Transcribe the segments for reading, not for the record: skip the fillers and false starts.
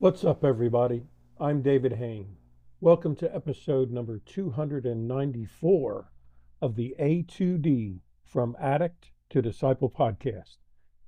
What's up, everybody? I'm David Hain. Welcome to episode number 294 of the A2D From Addict to Disciple podcast.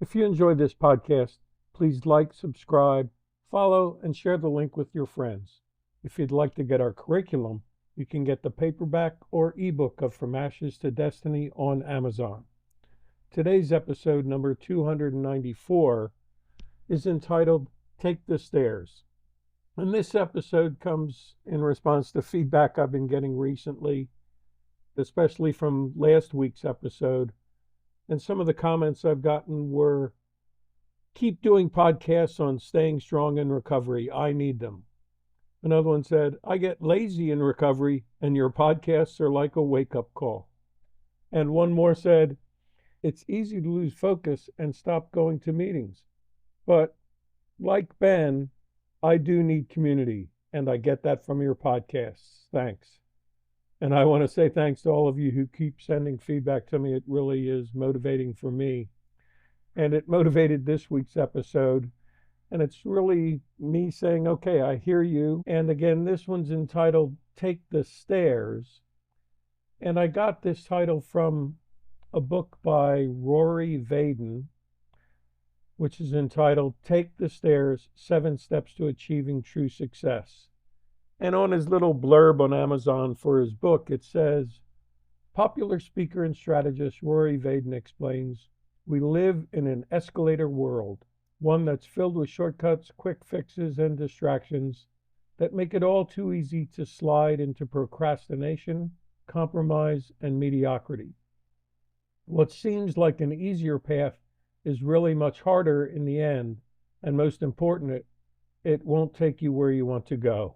If you enjoy this podcast, please like, subscribe, follow, and share the link with your friends. If you'd like to get our curriculum, you can get the paperback or ebook of From Ashes to Destiny on Amazon. Today's episode number 294 is entitled Take the Stairs. And this episode comes in response to feedback I've been getting recently, especially from last week's episode. And some of the comments I've gotten were, keep doing podcasts on staying strong in recovery. I need them. Another one said, I get lazy in recovery and your podcasts are like a wake-up call. And one more said, it's easy to lose focus and stop going to meetings. But like Ben, I do need community, and I get that from your podcasts. Thanks. And I want to say thanks to all of you who keep sending feedback to me. It really is motivating for me. And it motivated this week's episode. And it's really me saying, okay, I hear you. And again, this one's entitled Take the Stairs. And I got this title from a book by Rory Vaden, which is entitled Take the Stairs, 7 Steps to Achieving True Success. And on his little blurb on Amazon for his book, it says, popular speaker and strategist Rory Vaden explains, we live in an escalator world, one that's filled with shortcuts, quick fixes, and distractions that make it all too easy to slide into procrastination, compromise, and mediocrity. What seems like an easier path is really much harder in the end, and most important, it won't take you where you want to go.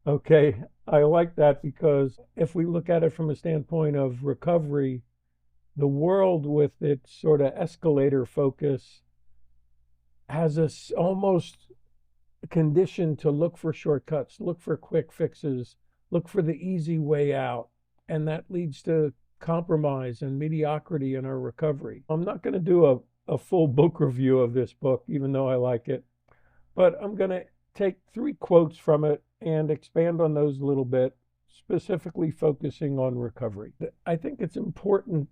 Okay, I like that because if we look at it from a standpoint of recovery, the world with its sort of escalator focus has us almost conditioned to look for shortcuts, look for quick fixes, look for the easy way out, and that leads to compromise and mediocrity in our recovery. I'm not going to do a full book review of this book, even though I like it. But I'm going to take 3 quotes from it and expand on those a little bit, specifically focusing on recovery. I think it's important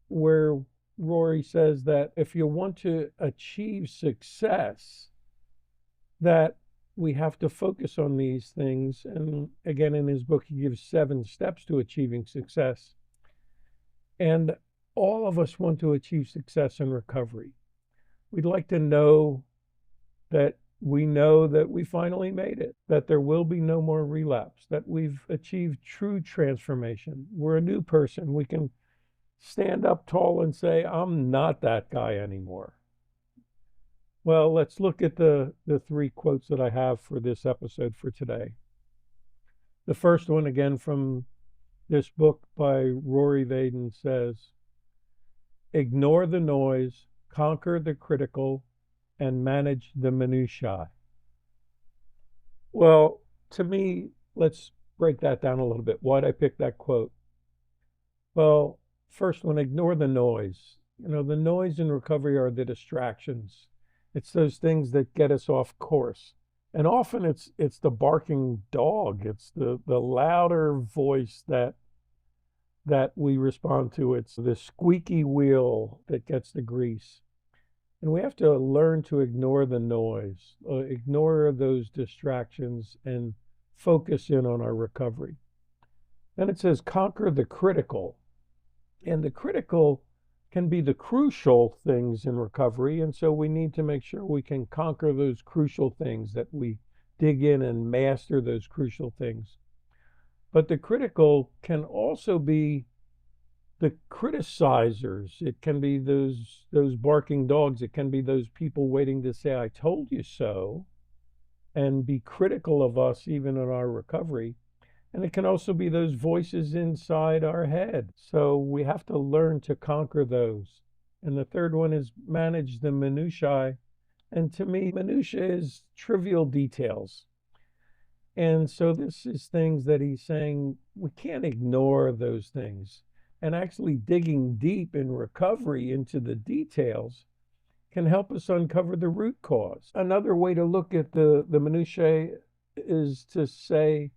where Rory says that if you want to achieve success, that we have to focus on these things. And again, in his book, he gives 7 steps to achieving success. And all of us want to achieve success in recovery. We'd like to know that we finally made it, that there will be no more relapse, that we've achieved true transformation. We're a new person. We can stand up tall and say, I'm not that guy anymore. Well, let's look at the 3 quotes that I have for this episode for today. The first one, again, from this book by Rory Vaden, says, ignore the noise, conquer the critical, and manage the minutiae. Well, to me, let's break that down a little bit. Why'd I pick that quote? Well, first one, ignore the noise. The noise in recovery are the distractions. It's those things that get us off course. And often it's the barking dog. It's the louder voice that we respond to. It's the squeaky wheel that gets the grease. And we have to learn to ignore the noise, ignore those distractions, and focus in on our recovery. Then it says, conquer the critical. And the critical can be the crucial things in recovery. And so we need to make sure we can conquer those crucial things, that we dig in and master those crucial things. But the critical can also be the criticizers. It can be those barking dogs. It can be those people waiting to say, I told you so, and be critical of us even in our recovery. And it can also be those voices inside our head. So we have to learn to conquer those. And the third one is manage the minutiae. And to me, minutiae is trivial details. And so this is things that he's saying we can't ignore those things. And actually digging deep in recovery into the details can help us uncover the root cause. Another way to look at the minutiae is to say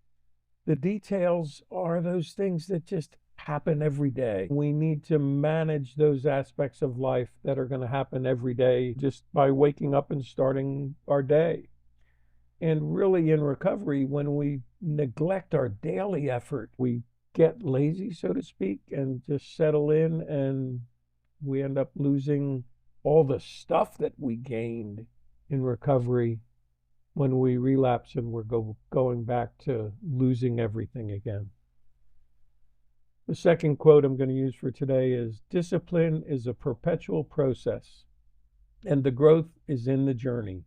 the details are those things that just happen every day. We need to manage those aspects of life that are going to happen every day just by waking up and starting our day. And really, in recovery, when we neglect our daily effort, we get lazy, so to speak, and just settle in, and we end up losing all the stuff that we gained in recovery when we relapse and we're going back to losing everything again. The second quote I'm going to use for today is, "Discipline is a perpetual process, and the growth is in the journey."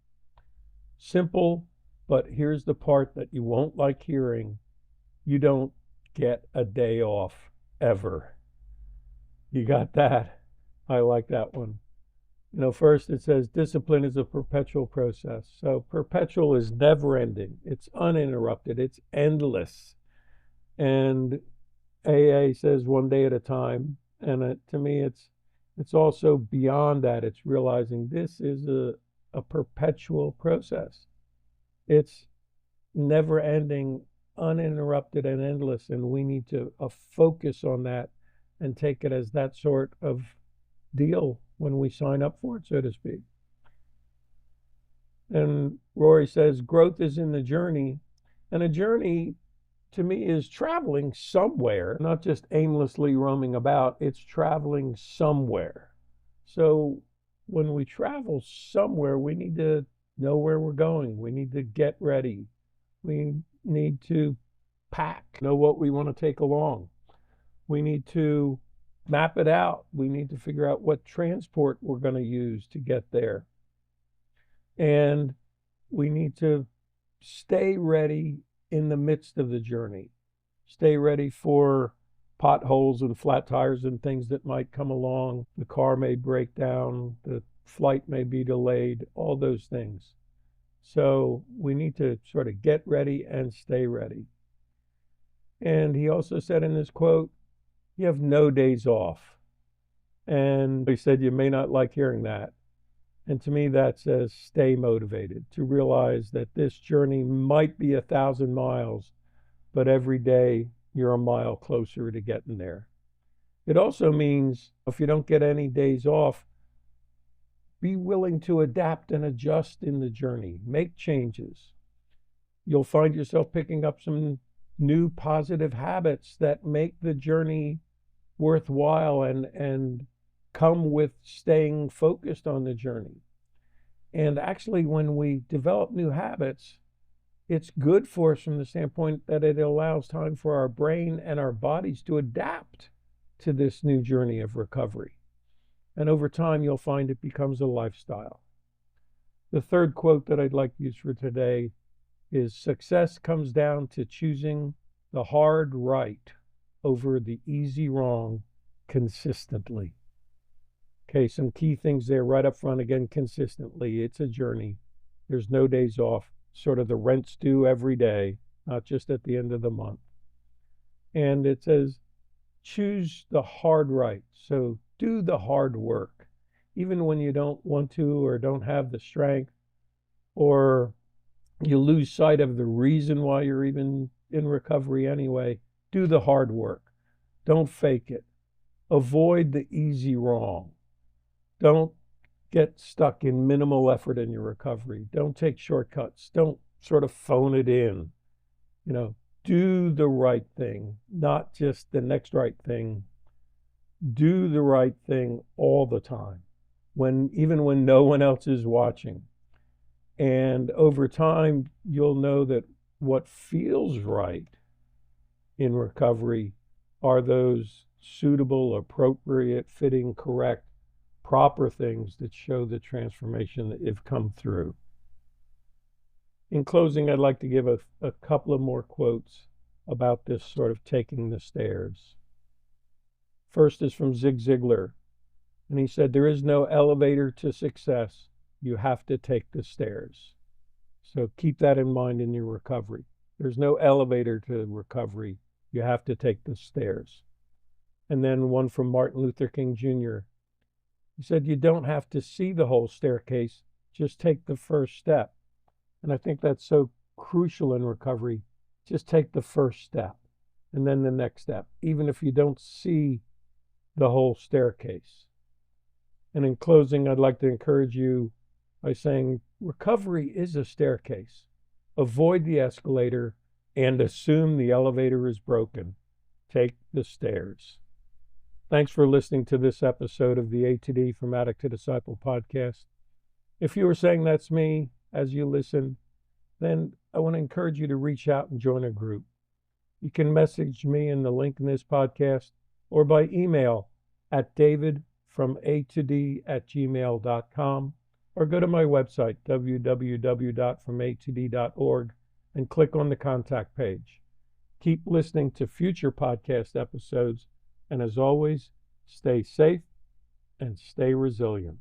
Simple, but here's the part that you won't like hearing. You don't get a day off ever. You got that? I like that one. First it says discipline is a perpetual process. So perpetual is never ending. It's uninterrupted. It's endless. And AA says one day at a time. And to me, it's also beyond that. It's realizing this is a perpetual process. It's never ending, uninterrupted, and endless. And we need to focus on that and take it as that sort of deal when we sign up for it, so to speak. And Rory says growth is in the journey. And a journey, to me, is traveling somewhere, not just aimlessly roaming about. It's traveling somewhere. So when we travel somewhere, we need to know where we're going. We need to get ready. We need to pack, know what we want to take along. We need to map it out. We need to figure out what transport we're going to use to get there. And we need to stay ready in the midst of the journey. Stay ready for potholes and flat tires and things that might come along. The car may break down, the flight may be delayed, all those things. So we need to sort of get ready and stay ready. And he also said in this quote, you have no days off. And he said, you may not like hearing that. And to me, that says stay motivated, to realize that this journey might be 1,000 miles, but every day you're a mile closer to getting there. It also means if you don't get any days off, be willing to adapt and adjust in the journey, make changes. You'll find yourself picking up some new positive habits that make the journey worthwhile and come with staying focused on the journey. And actually, when we develop new habits, it's good for us from the standpoint that it allows time for our brain and our bodies to adapt to this new journey of recovery. And over time, you'll find it becomes a lifestyle. The third quote that I'd like to use for today is, success comes down to choosing the hard right over the easy wrong consistently. Okay, some key things there right up front. Again, consistently. It's a journey. There's no days off. Sort of the rent's due every day, not just at the end of the month. And it says, choose the hard right. So do the hard work. Even when you don't want to or don't have the strength, or you lose sight of the reason why you're even in recovery anyway, do the hard work. Don't fake it. Avoid the easy wrong. Don't get stuck in minimal effort in your recovery. Don't take shortcuts. Don't sort of phone it in. Do the right thing, not just the next right thing. Do the right thing all the time, even when no one else is watching. And over time, you'll know that what feels right in recovery are those suitable, appropriate, fitting, correct, proper things that show the transformation that you've come through. In closing, I'd like to give a couple of more quotes about this sort of taking the stairs. First is from Zig Ziglar, and he said, there is no elevator to success. You have to take the stairs. So keep that in mind in your recovery. There's no elevator to recovery. You have to take the stairs. And then one from Martin Luther King Jr. He said, you don't have to see the whole staircase, just take the first step. And I think that's so crucial in recovery. Just take the first step and then the next step, even if you don't see the whole staircase. And in closing, I'd like to encourage you by saying recovery is a staircase. Avoid the escalator and assume the elevator is broken. Take the stairs. Thanks for listening to this episode of the A2D from Addict to Disciple podcast. If you were saying that's me as you listen, then I want to encourage you to reach out and join a group. You can message me in the link in this podcast or by email at davidfroma2d@gmail.com or go to my website, www.from2d.org, and click on the contact page. Keep listening to future podcast episodes, and as always, stay safe and stay resilient.